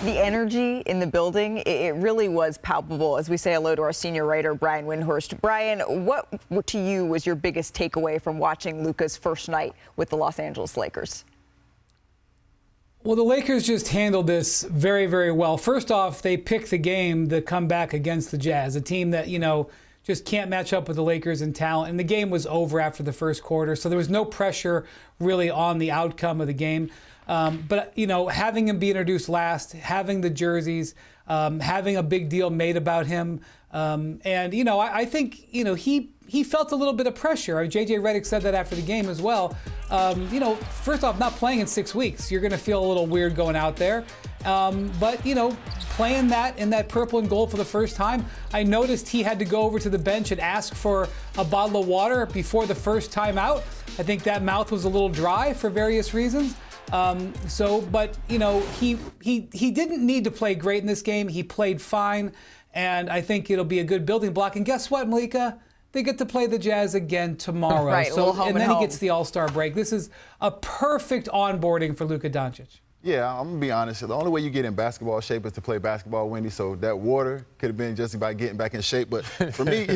The energy in the building, it really was palpable. As we say hello to our senior writer, Brian Windhorst. Brian, what to you was your biggest takeaway from watching Luka's first night with the Los Angeles Lakers? Well, the Lakers just handled this very, very well. First off, they picked the game to come back against the Jazz, a team that, just can't match up with the Lakers in talent. And the game was over after the first quarter, so there was no pressure really on the outcome of the game. But having him be introduced last, having the jerseys, having a big deal made about him, I think he felt a little bit of pressure. J.J. Redick said that after the game as well. First off, not playing in 6 weeks, you're going to feel a little weird going out there. But playing that in that purple and gold for the first time, I noticed he had to go over to the bench and ask for a bottle of water before the first time out. I think that mouth was a little dry for various reasons. But he didn't need to play great in this game. He played fine, and I think it'll be a good building block. And guess what, Malika? They get to play the Jazz again tomorrow. Right, and then he gets the All-Star break. This is a perfect onboarding for Luka Doncic. Yeah, I'm going to be honest. The only way you get in basketball shape is to play basketball, Wendy, so that water could have been just about getting back in shape. But for me,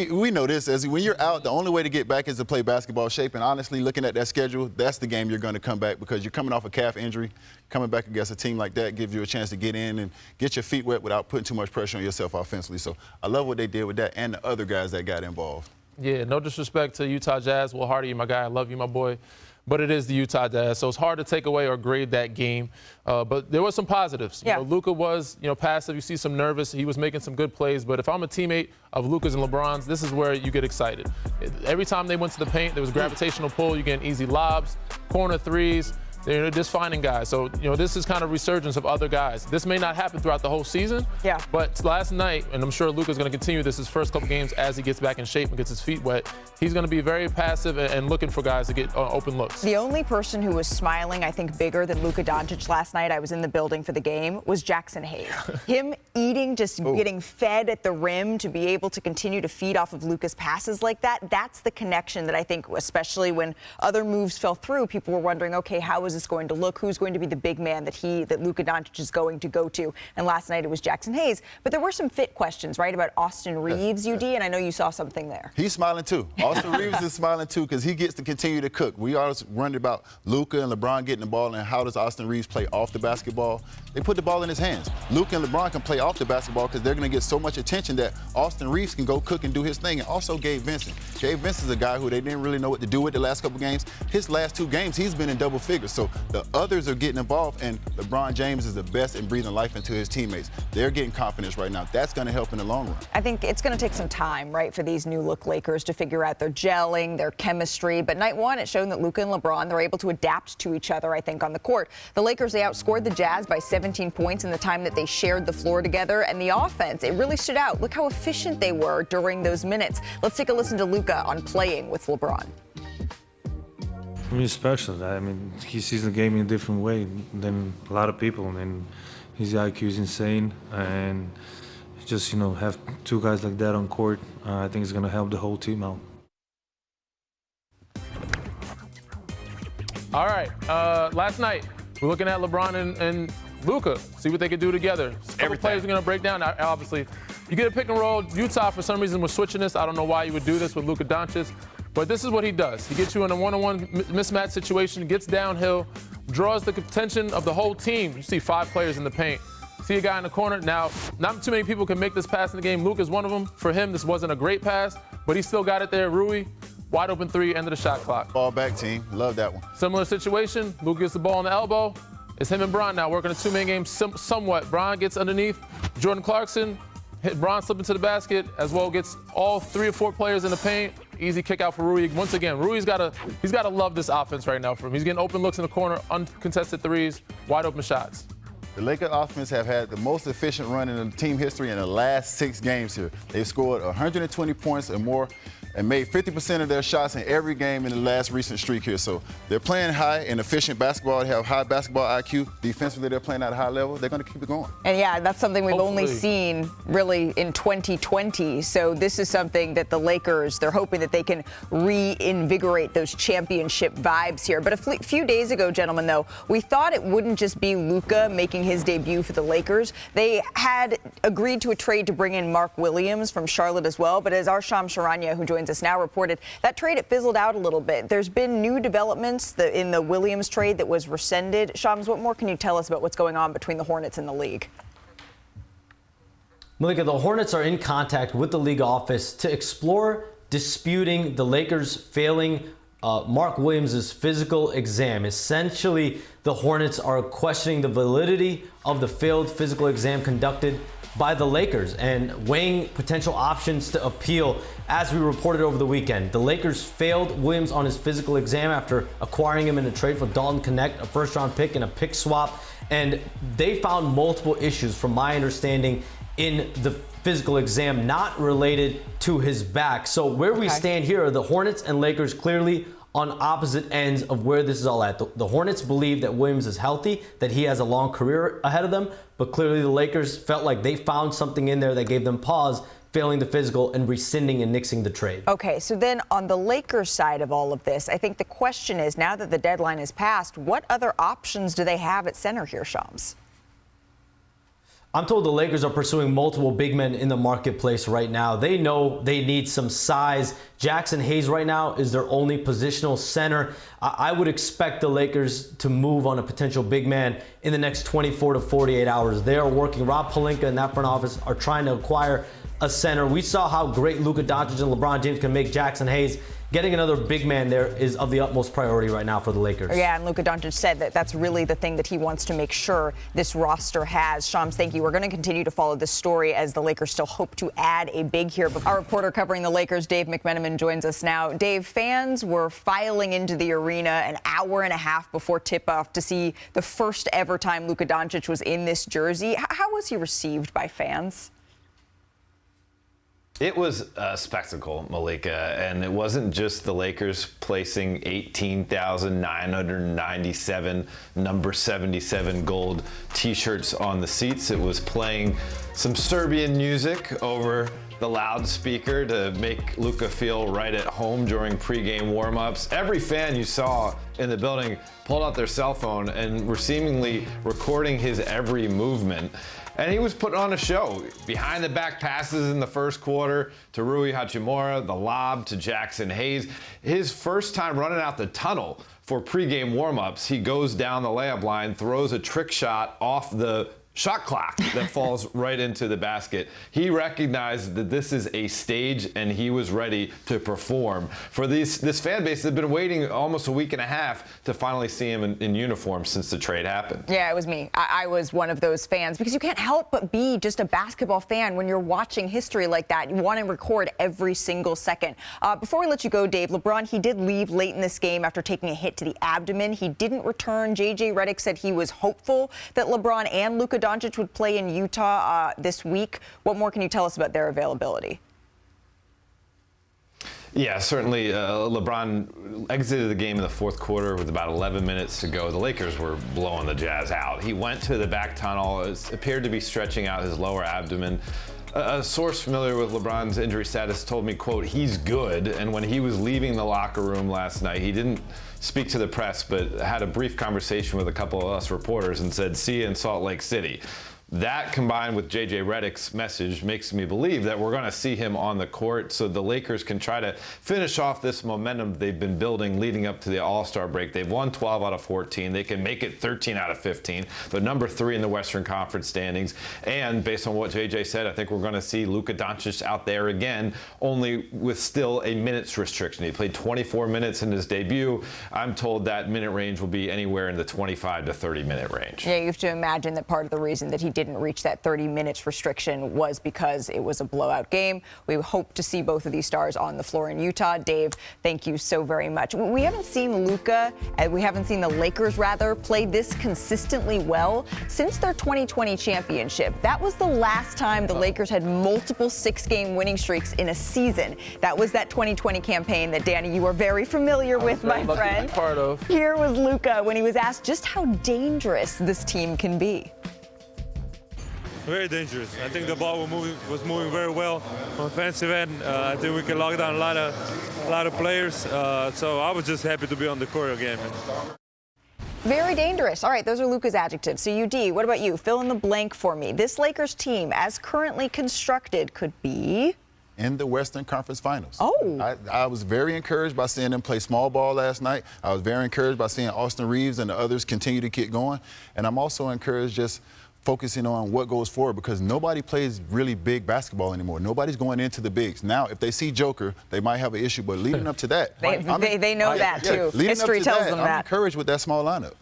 we know this. As when you're out, the only way to get back is to play basketball shape. And honestly, looking at that schedule, that's the game you're going to come back because you're coming off a calf injury. Coming back against a team like that gives you a chance to get in and get your feet wet without putting too much pressure on yourself offensively. So I love what they did with that and the other guys that got involved. Yeah, no disrespect to Utah Jazz. Will Hardy, my guy, I love you, my boy. But it is the Utah Jazz, so it's hard to take away or grade that game. But there were some positives. Yeah. Luka was, passive. You see some nervous. He was making some good plays. But if I'm a teammate of Luka's and LeBron's, this is where you get excited. Every time they went to the paint, there was gravitational pull. You get easy lobs, corner threes. They're just finding guys. So, this is kind of resurgence of other guys. This may not happen throughout the whole season. Yeah. But last night, and I'm sure Luka's going to continue this his first couple games as he gets back in shape and gets his feet wet, he's going to be very passive and looking for guys to get open looks. The only person who was smiling, I think, bigger than Luka Doncic last night, I was in the building for the game, was Jackson Hayes. Him eating, getting fed at the rim to be able to continue to feed off of Luka's passes like that, that's the connection that I think, especially when other moves fell through, people were wondering, okay, how is this going to look? Who's going to be the big man that Luka Doncic is going to go to? And last night it was Jackson Hayes. But there were some fit questions, right, about Austin Reeves, UD, and I know you saw something there. He's smiling too. Austin Reeves is smiling too because he gets to continue to cook. We always wondered about Luka and LeBron getting the ball and how does Austin Reeves play off the basketball. They put the ball in his hands. Luka and LeBron can play off the basketball because they're going to get so much attention that Austin Reeves can go cook and do his thing. And also Gabe Vincent. Gabe Vincent's a guy who they didn't really know what to do with the last couple games. His last 2 games, he's been in double figures. So the others are getting involved, and LeBron James is the best in breathing life into his teammates. They're getting confidence right now. That's going to help in the long run. I think it's going to take some time, right, for these new look Lakers to figure out their gelling, their chemistry. But night one, it's shown that Luka and LeBron, they're able to adapt to each other, I think, on the court. The Lakers, they outscored the Jazz by 17 points in the time that they shared the floor together. And the offense, it really stood out. Look how efficient they were during those minutes. Let's take a listen to Luka on playing with LeBron. For me, it's special. I mean, he sees the game in a different way than a lot of people, and his IQ is insane. And just, have 2 guys like that on court, I think it's going to help the whole team out. All right. Last night, we're looking at LeBron and Luka, see what they could do together. Every players are going to break down. Obviously, you get a pick and roll. Utah, for some reason, was switching this. I don't know why you would do this with Luka Doncic. But this is what he does. He gets you in a one-on-one mismatch situation, gets downhill, draws the attention of the whole team. You see 5 players in the paint. See a guy in the corner. Now, not too many people can make this pass in the game. Luka's one of them. For him, this wasn't a great pass, but he still got it there. Rui, wide open 3, end of the shot clock. Ball back, team. Love that one. Similar situation. Luka gets the ball on the elbow. It's him and Bron now working a 2-man game somewhat. Bron gets underneath. Jordan Clarkson. Hit Bron slip into the basket, as well gets all 3 or 4 players in the paint. Easy kick out for Rui. Once again, Rui's he's gotta love this offense right now for him. He's getting open looks in the corner, uncontested threes, wide open shots. The Lakers offense have had the most efficient run in the team history in the last 6 games here. They've scored 120 points or more and made 50% of their shots in every game in the last recent streak here. So they're playing high and efficient basketball. They have high basketball IQ. Defensively, they're playing at a high level. They're going to keep it going. And yeah, that's something we've only Hopefully. seen really in 2020. So this is something that the Lakers, they're hoping that they can reinvigorate those championship vibes here. But a few days ago, gentlemen, though, we thought it wouldn't just be Luka making his debut for the Lakers. They had agreed to a trade to bring in Mark Williams from Charlotte as well. But as our Charania, who joins us now, reported, that trade, it fizzled out a little bit. There's been new developments in the Williams trade that was rescinded. Shams, what more can you tell us about what's going on between the Hornets and the league? Malika, the Hornets are in contact with the league office to explore disputing the Lakers failing Mark Williams' physical exam. Essentially, the Hornets are questioning the validity of the failed physical exam conducted by the Lakers and weighing potential options to appeal. As we reported over the weekend, the Lakers failed Williams on his physical exam after acquiring him in a trade for Dalton Connect, a first-round pick and a pick swap. And they found multiple issues, from my understanding, in the physical exam not related to his back. So where we stand here are the Hornets and Lakers clearly on opposite ends of where this is all at. The Hornets believe that Williams is healthy, that he has a long career ahead of them, but clearly the Lakers felt like they found something in there that gave them pause, failing the physical and rescinding and nixing the trade. Okay, so then on the Lakers side of all of this, I think the question is, now that the deadline is passed, what other options do they have at center here, Shams? I'm told the Lakers are pursuing multiple big men in the marketplace right now. They know they need some size. Jackson Hayes right now is their only positional center. I would expect the Lakers to move on a potential big man in the next 24 to 48 hours. They are working. Rob Pelinka and that front office are trying to acquire a center. We saw how great Luka Doncic and LeBron James can make Jackson Hayes. Getting another big man there is of the utmost priority right now for the Lakers. Yeah, and Luka Doncic said that that's really the thing that he wants to make sure this roster has. Shams, thank you. We're going to continue to follow this story as the Lakers still hope to add a big here. But our reporter covering the Lakers, Dave McMenamin, joins us now. Dave, fans were filing into the arena an hour and a half before tip-off to see the first ever time Luka Doncic was in this jersey. How was he received by fans? It was a spectacle, Malika, and it wasn't just the Lakers placing 18,997 number 77 gold T-shirts on the seats. It was playing some Serbian music over the loudspeaker to make Luka feel right at home during pregame warm-ups. Every fan you saw in the building pulled out their cell phone and were seemingly recording his every movement. And he was putting on a show. Behind the back passes in the first quarter to Rui Hachimura, the lob to Jackson Hayes. His first time running out the tunnel for pregame warmups, he goes down the layup line, throws a trick shot off the shot clock that falls right into the basket. He recognized that this is a stage and he was ready to perform. For this fan base has been waiting almost a week and a half to finally see him in uniform since the trade happened. Yeah, it was me. I was one of those fans because you can't help but be just a basketball fan when you're watching history like that. You want to record every single second. Before we let you go, Dave, LeBron, he did leave late in this game after taking a hit to the abdomen. He didn't return. JJ Redick said he was hopeful that LeBron and Luka Doncic would play in Utah this week. What more can you tell us about their availability? Yeah, certainly. LeBron exited the game in the fourth quarter with about 11 minutes to go. The Lakers were blowing the Jazz out. He went to the back tunnel. It appeared to be stretching out his lower abdomen. A source familiar with LeBron's injury status told me, quote, he's good. And when he was leaving the locker room last night, he didn't speak to the press, but had a brief conversation with a couple of us reporters and said, see you in Salt Lake City. That, combined with JJ Redick's message, makes me believe that we're going to see him on the court so the Lakers can try to finish off this momentum they've been building leading up to the All-Star break. They've won 12 out of 14. They can make it 13 out of 15. They're number 3 in the Western Conference standings. And based on what JJ said, I think we're going to see Luka Doncic out there again, only with still a minutes restriction. He played 24 minutes in his debut. I'm told that minute range will be anywhere in the 25 to 30 minute range. Yeah, you have to imagine that part of the reason that he did didn't reach that 30 minutes restriction was because it was a blowout game. We hope to see both of these stars on the floor in Utah. Dave, thank you so very much. We haven't seen Luka, and we haven't seen the Lakers, rather, play this consistently well since their 2020 championship. That was the last time the Lakers had multiple 6-game winning streaks in a season. That was that 2020 campaign that, Danny, you are very familiar with, my friend. Part of. Here was Luka when he was asked just how dangerous this team can be. Very dangerous. I think the ball was moving very well on offensive end. I think we can lock down a lot of players. So I was just happy to be on the court again. Very dangerous. All right, those are Luka's adjectives. So, UD, what about you? Fill in the blank for me. This Lakers team, as currently constructed, could be in the Western Conference Finals. Oh. I was very encouraged by seeing them play small ball last night. I was very encouraged by seeing Austin Reeves and the others continue to get going. And I'm also encouraged just focusing on what goes forward, because nobody plays really big basketball anymore. Nobody's going into the bigs. Now, if they see Joker, they might have an issue, but leading up to that. They know that, too. History tells them that. I'm encouraged with that small lineup.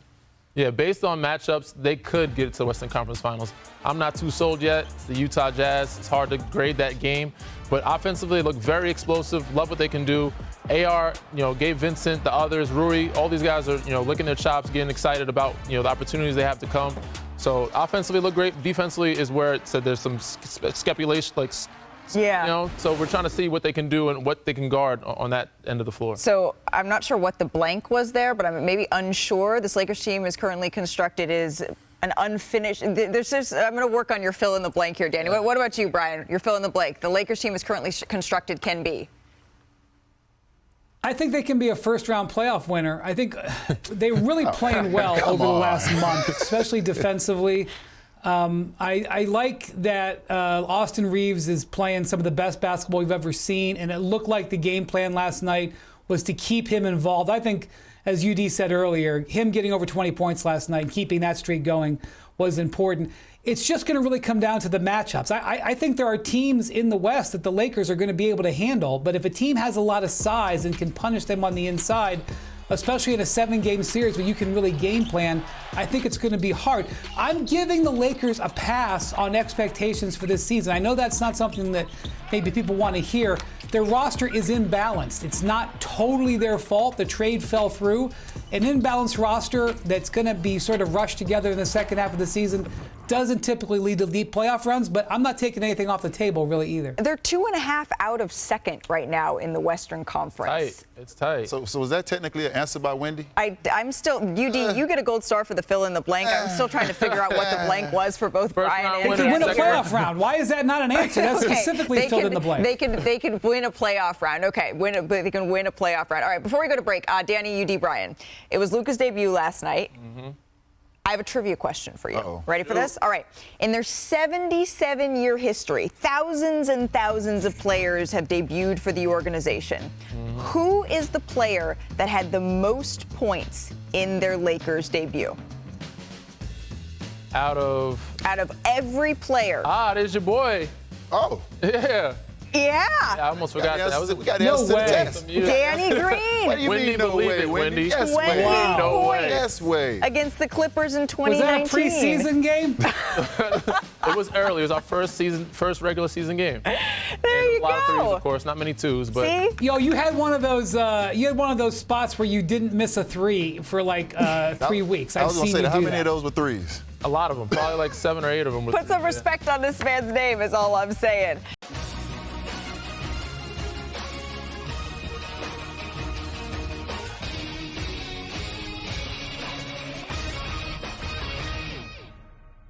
Yeah, based on matchups, they could get to the Western Conference Finals. I'm not too sold yet. It's the Utah Jazz. It's hard to grade that game. But offensively, they look very explosive. Love what they can do. AR, Gabe Vincent, the others, Rui, all these guys are, licking their chops, getting excited about, the opportunities they have to come. So offensively look great. Defensively is where it said there's some speculation, so we're trying to see what they can do and what they can guard on that end of the floor. So I'm not sure what the blank was there, but I'm maybe unsure. This Lakers team is currently constructed is an unfinished. I'm going to work on your fill in the blank here, Danny. What about you, Brian? Your fill in the blank. The Lakers team is currently constructed can be. I think they can be a first-round playoff winner. I think they're really playing well over the last month, especially defensively. I like that Austin Reeves is playing some of the best basketball we've ever seen, and it looked like the game plan last night was to keep him involved. I think, as UD said earlier, him getting over 20 points last night and keeping that streak going was important. It's just going to really come down to the matchups. I think there are teams in the West that the Lakers are going to be able to handle, but if a team has a lot of size and can punish them on the inside, especially in a 7-game series where you can really game plan, I think it's going to be hard. I'm giving the Lakers a pass on expectations for this season. I know that's not something that maybe people want to hear. Their roster is imbalanced. It's not totally their fault. The trade fell through. An imbalanced roster that's going to be sort of rushed together in the second half of the season doesn't typically lead to deep playoff runs, but I'm not taking anything off the table really either. They're 2.5 out of second right now in the Western Conference. It's tight. So was that technically an answer by Wendy? I'm still, UD, you get a gold star for the fill in the blank. I'm still trying to figure out what the blank was for both Brian and They can win a playoff round. Why is that not an answer? That's specifically filled in the blank. They can win a playoff round. Okay, they can win a playoff round. All right, before we go to break, Danny, UD, Brian, it was Luka's debut last night. Mm-hmm. I have a trivia question for you. Uh-oh. Ready for this? All right. In their 77-year history, thousands and thousands of players have debuted for the organization. Mm-hmm. Who is the player that had the most points in their Lakers debut? Out of every player. There's your boy. Oh. Yeah. Yeah. I almost forgot that. We got to answer the test. Danny Green. What do you mean no way, Wendy? Yes way. No way. Yes way. Against the Clippers in 2019. Was that a preseason game? It was early. It was our first regular season game. There you go. A lot of threes, of course. Not many twos, but. See? Yo, you had one of those spots where you didn't miss a three for like 3 weeks. I was going to say, how many of those were threes? A lot of them. Probably like 7 or 8 of them. Put some respect on this man's name is all I'm saying.